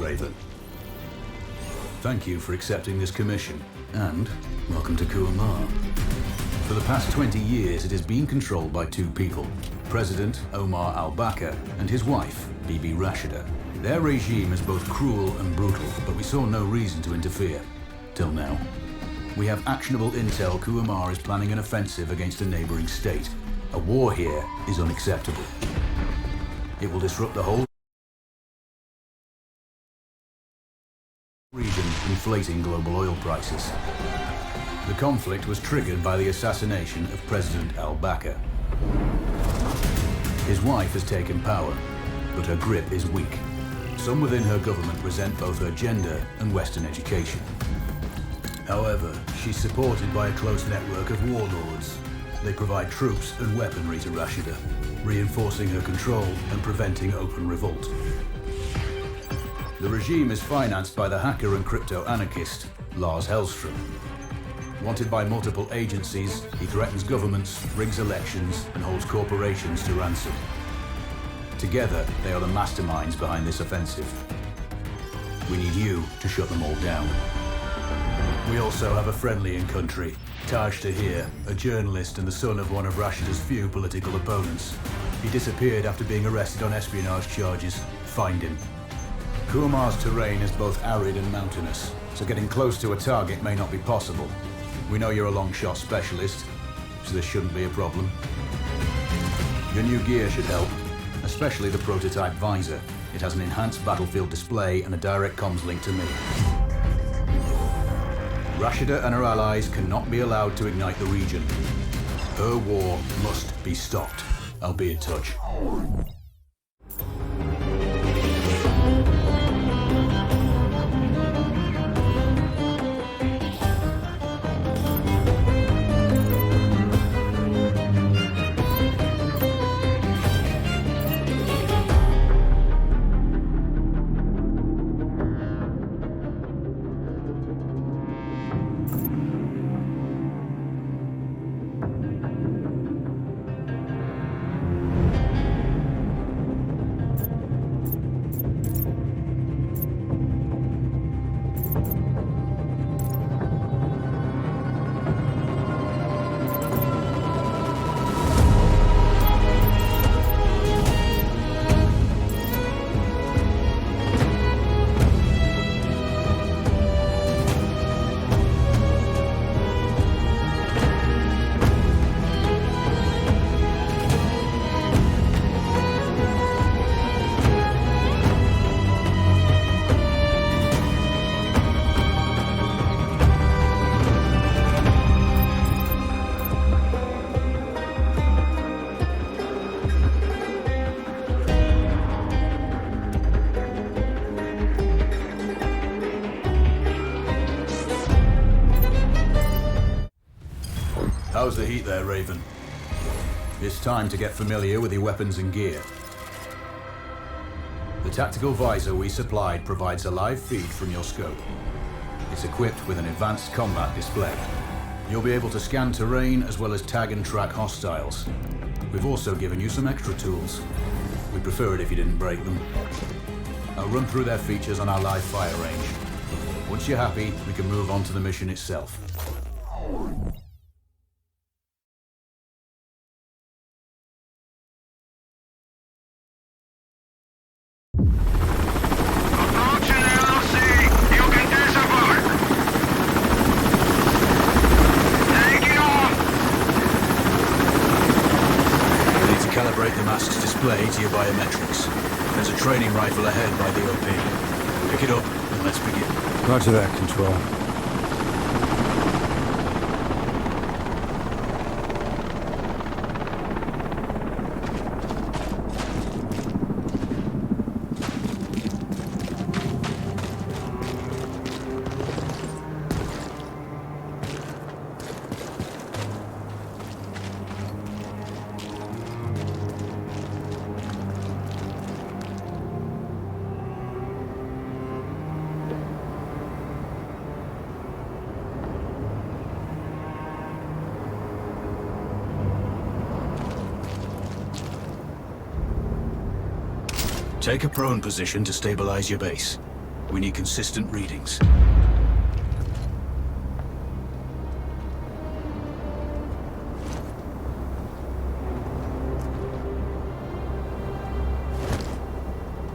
Raven. Thank you for accepting this commission, and welcome to Kuamar. For the past 20 years, it has been controlled by two people, President Omar al-Bakr and his wife, Bibi Rashida. Their regime is both cruel and brutal, but we saw no reason to interfere. Till now. We have actionable intel Kuamar is planning an offensive against a neighboring state. A war here is unacceptable. It will disrupt the whole region, inflating global oil prices. The conflict was triggered by the assassination of President al-Bakr. His wife has taken power, but her grip is weak. Some within her government resent both her gender and Western education. However, she's supported by a close network of warlords. They provide troops and weaponry to Rashida, reinforcing her control and preventing open revolt. The regime is financed by the hacker and crypto-anarchist, Lars Hellstrom. Wanted by multiple agencies, he threatens governments, rigs elections, and holds corporations to ransom. Together, they are the masterminds behind this offensive. We need you to shut them all down. We also have a friendly in country, Taj Tahir, a journalist and the son of one of Rashida's few political opponents. He disappeared after being arrested on espionage charges. Find him. Kuamar's terrain is both arid and mountainous, so getting close to a target may not be possible. We know you're a long shot specialist, so this shouldn't be a problem. Your new gear should help, especially the prototype Visor. It has an enhanced battlefield display and a direct comms link to me. Rashida and her allies cannot be allowed to ignite the region. Her war must be stopped. I'll be in touch. How's the heat there, Raven? It's time to get familiar with your weapons and gear. The tactical visor we supplied provides a live feed from your scope. It's equipped with an advanced combat display. You'll be able to scan terrain as well as tag and track hostiles. We've also given you some extra tools. We'd prefer it if you didn't break them. I'll run through their features on our live fire range. Once you're happy, we can move on to the mission itself. Calibrate the mask's display to your biometrics. There's a training rifle ahead by the OP. Pick it up and let's begin. Roger that, Control. Take a prone position to stabilize your base. We need consistent readings.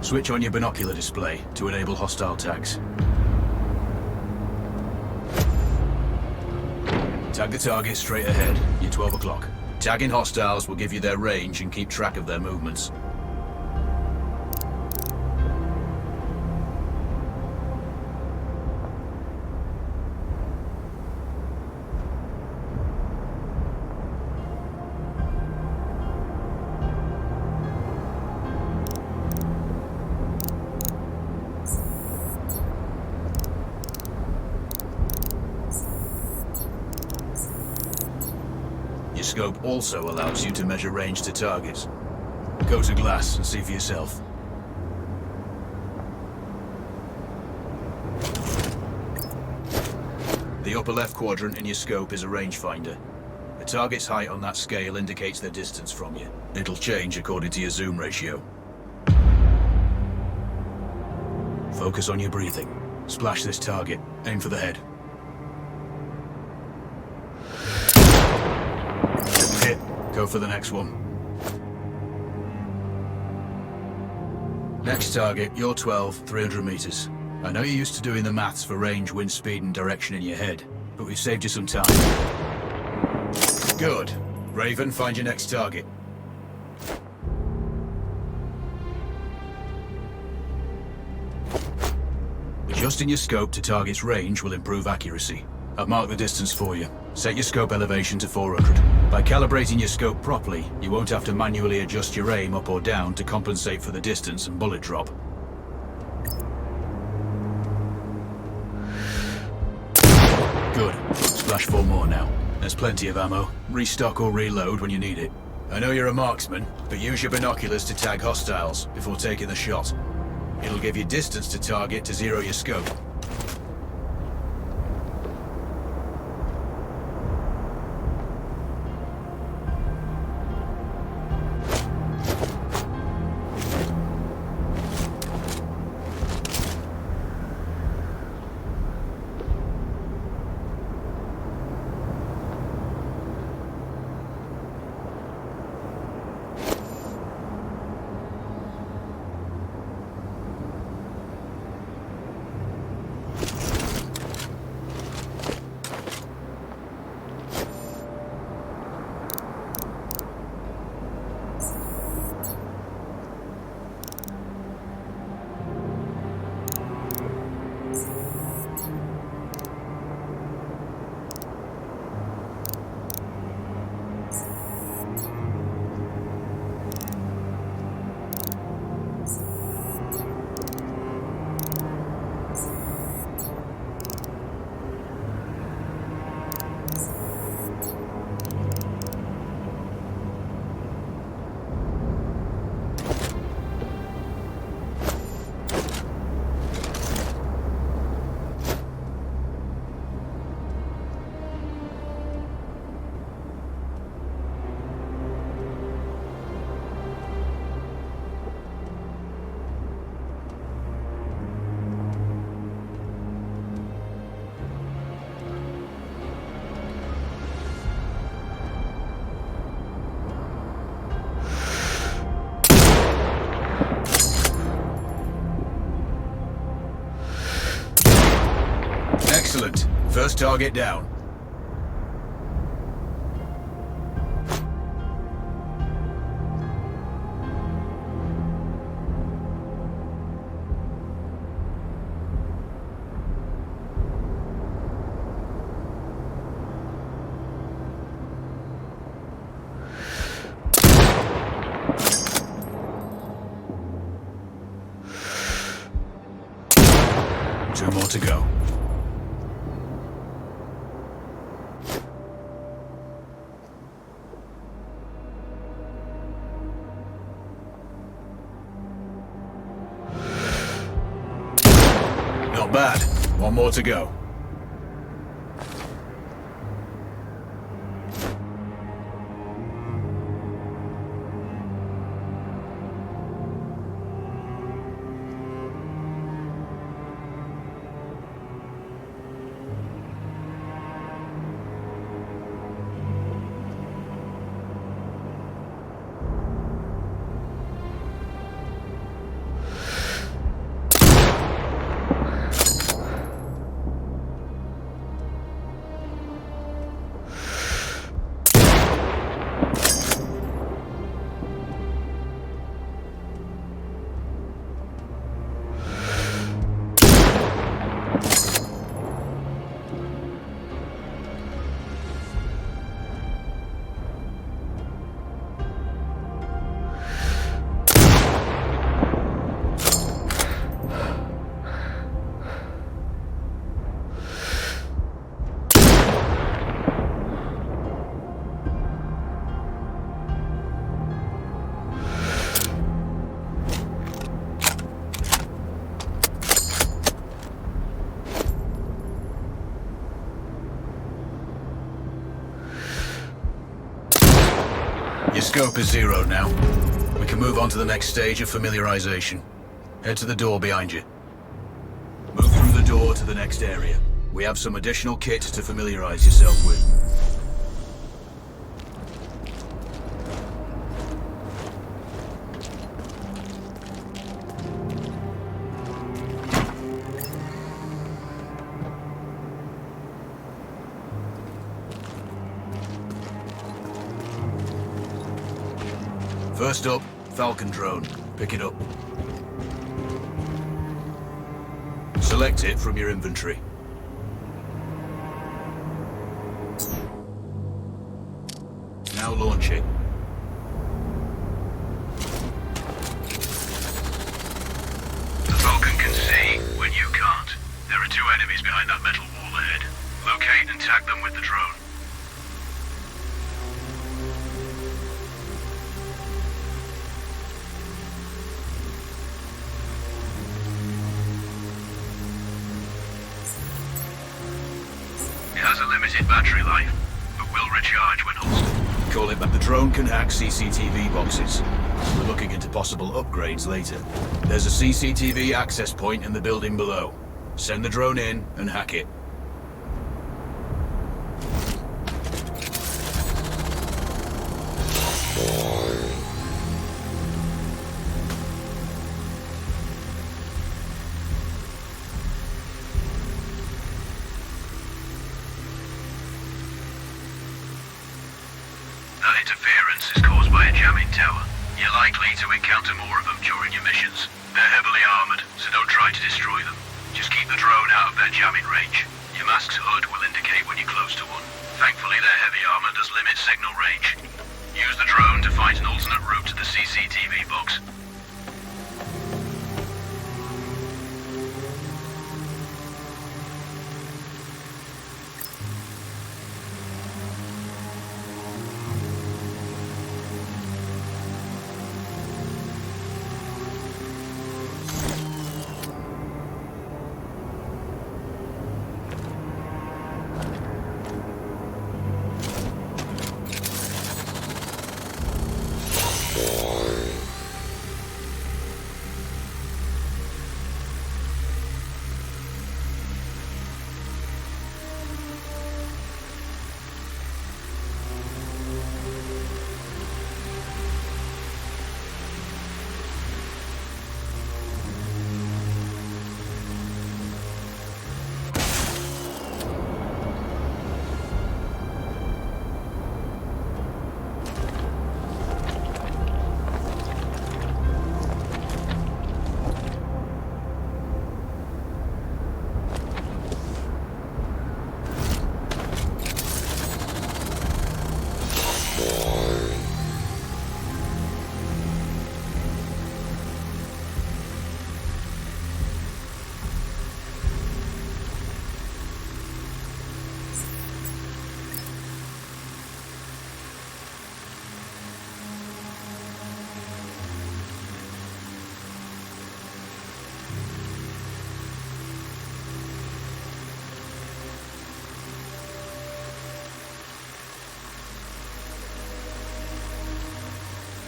Switch on your binocular display to enable hostile tags. Tag the target straight ahead, you're 12 o'clock. Tagging hostiles will give you their range and keep track of their movements. Your scope also allows you to measure range to targets. Go to glass and see for yourself. The upper left quadrant in your scope is a rangefinder. The target's height on that scale indicates their distance from you. It'll change according to your zoom ratio. Focus on your breathing. Splash this target. Aim for the head. Hit. Go for the next one. Next target, you're 12, 300 meters. I know you're used to doing the maths for range, wind speed and direction in your head, but we've saved you some time. Good. Raven, find your next target. Adjusting your scope to target's range will improve accuracy. I've marked the distance for you. Set your scope elevation to 400. By calibrating your scope properly, you won't have to manually adjust your aim up or down to compensate for the distance and bullet drop. Good. Splash 4 more now. There's plenty of ammo. Restock or reload when you need it. I know you're a marksman, but use your binoculars to tag hostiles before taking the shot. It'll give you distance to target to zero your scope. Excellent. First target down. Two more to go. Not bad. One more to go. Your scope is zeroed now. We can move on to the next stage of familiarization. Head to the door behind you. Move through the door to the next area. We have some additional kit to familiarize yourself with. First up, Falcon Drone. Pick it up. Select it from your inventory. Now launch it. The Falcon can see when you can't. There are 2 enemies behind that metal wall ahead. Locate and tag them with the drone. It has a limited battery life, but will recharge when holstered. Call it back. The drone can hack CCTV boxes. We're looking into possible upgrades later. There's a CCTV access point in the building below. Send the drone in and hack it. That interference is caused by a jamming tower. You're likely to encounter more of them during your missions. They're heavily armored, so don't try to destroy them. Just keep the drone out of their jamming range. Your mask's hood will indicate when you're close to one. Thankfully, their heavy armor does limit signal range. Use the drone to find an alternate route to the CCTV box.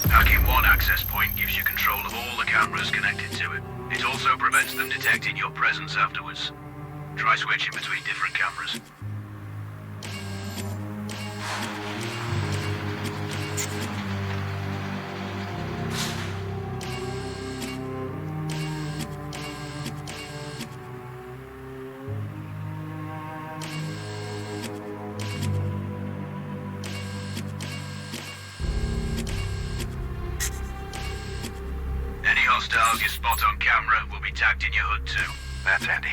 Hacking one access point gives you control of all the cameras connected to it. It also prevents them detecting your presence afterwards. Try switching between different cameras. Hostiles you spot on camera will be tagged in your hood too. That's handy.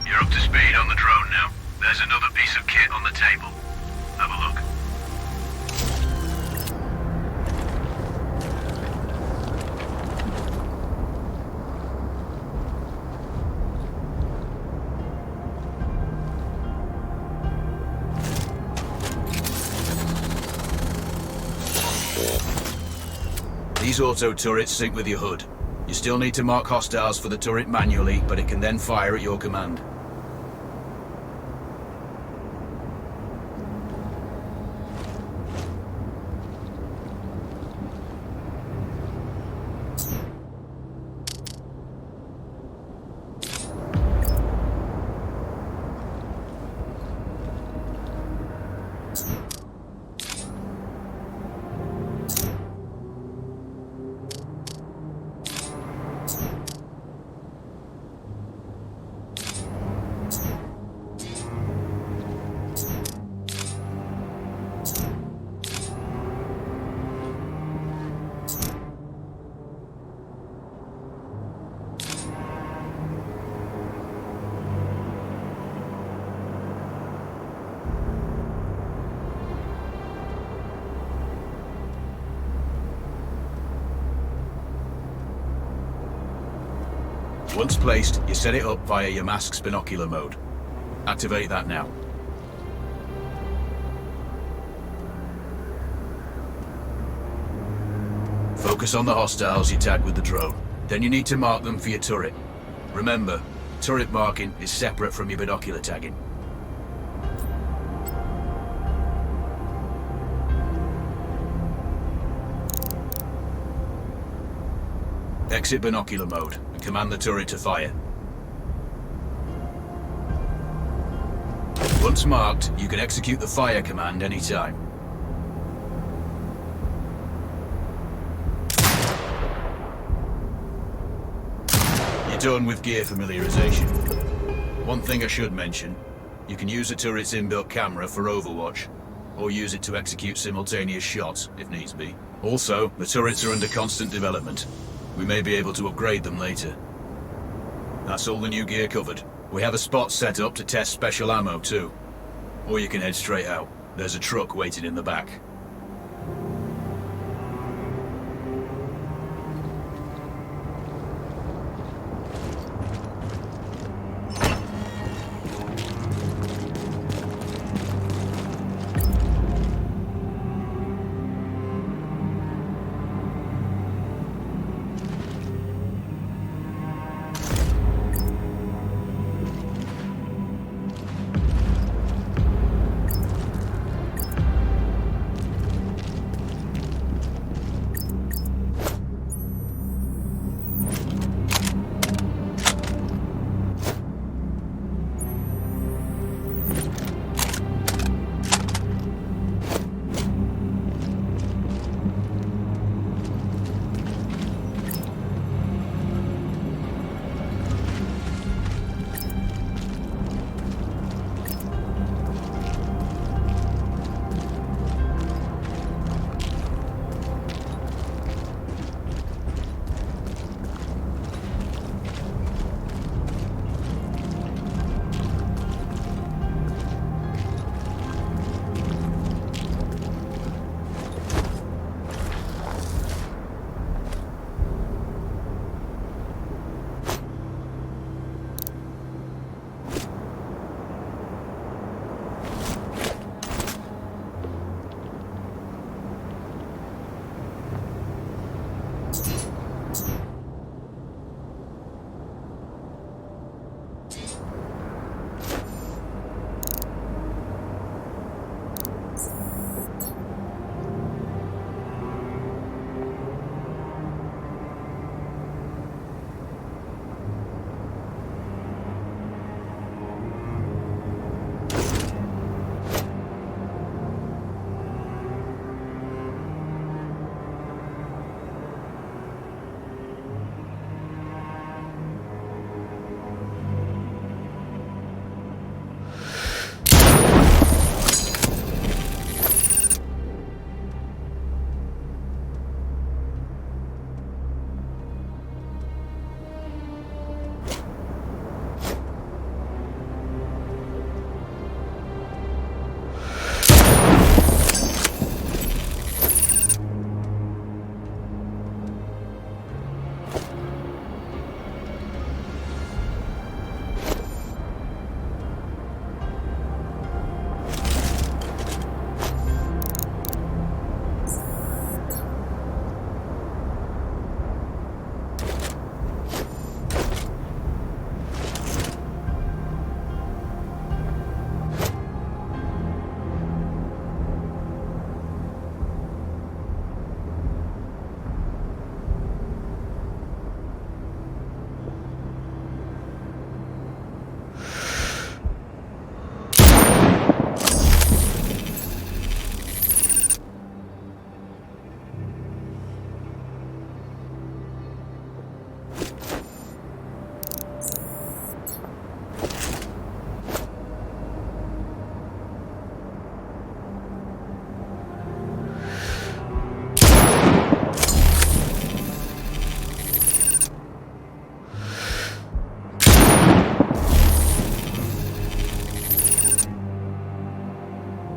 You're up to speed on the drone now. There's another piece of kit on the table. Have a look. These auto turrets sync with your HUD. You still need to mark hostiles for the turret manually, but it can then fire at your command. Once placed, you set it up via your mask's binocular mode. Activate that now. Focus on the hostiles you tag with the drone. Then you need to mark them for your turret. Remember, turret marking is separate from your binocular tagging. Exit binocular mode and command the turret to fire. Once marked, you can execute the fire command anytime. You're done with gear familiarization. One thing I should mention, you can use the turret's inbuilt camera for overwatch, or use it to execute simultaneous shots if needs be. Also, the turrets are under constant development. We may be able to upgrade them later. That's all the new gear covered. We have a spot set up to test special ammo too. Or you can head straight out. There's a truck waiting in the back.